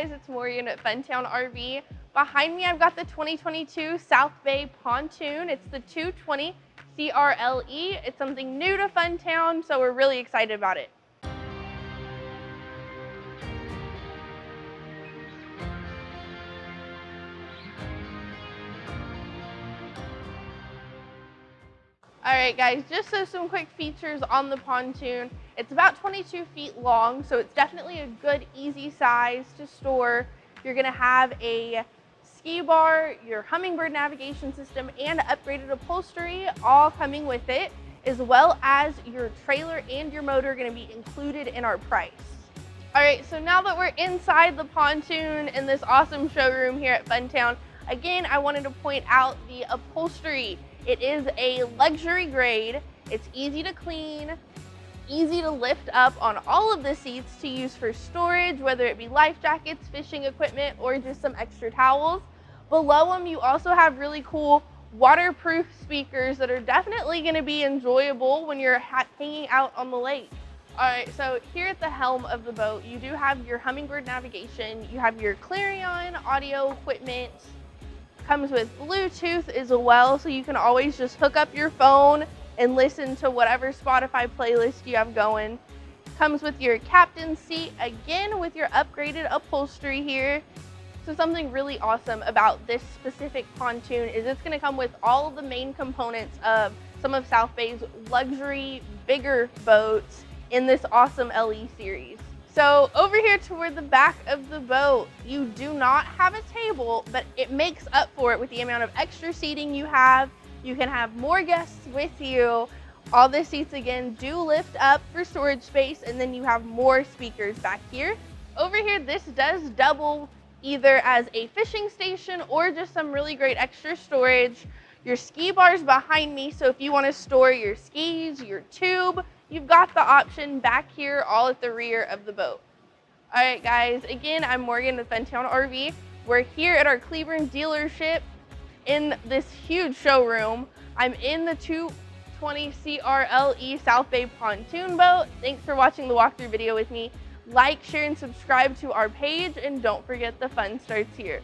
guys, it's Morgan at Funtown RV. Behind me I've got the 2022 South Bay Pontoon. It's the 220 CRLE. It's something new to Funtown, so we're really excited about it. Alright guys, just some quick features on the pontoon. It's about 22 feet long, so it's definitely a good, easy size to store. You're going to have a ski bar, your Humminbird navigation system, and upgraded upholstery all coming with it, as well as your trailer and your motor are going to be included in our price. Alright, so now that we're inside the pontoon in this awesome showroom here at Funtown, again, I wanted to point out the upholstery. It is a luxury grade. It's easy to clean, easy to lift up on all of the seats to use for storage, whether it be life jackets, fishing equipment, or just some extra towels. Below them, you also have really cool waterproof speakers that are definitely going to be enjoyable when you're hanging out on the lake. All right, so here at the helm of the boat, you do have your Humminbird navigation, you have your Clarion audio equipment. Comes with Bluetooth as well, so you can always just hook up your phone and listen to whatever Spotify playlist you have going. Comes with your captain's seat, again with your upgraded upholstery here. So something really awesome about this specific pontoon is it's going to come with all of the main components of some of South Bay's luxury, bigger boats in this awesome LE series. So over here toward the back of the boat, you do not have a table, but it makes up for it with the amount of extra seating you have. You can have more guests with you. All the seats again do lift up for storage space, and then you have more speakers back here. Over here, this does double either as a fishing station or just some really great extra storage. Your ski bar's behind me, so if you want to store your skis, your tube, you've got the option back here all at the rear of the boat. All right, guys, again, I'm Morgan with Funtown RV. We're here at our Cleburne dealership in this huge showroom. I'm in the 220 CRLE South Bay pontoon boat. Thanks for watching the walkthrough video with me. Like, share, and subscribe to our page, and don't forget the fun starts here.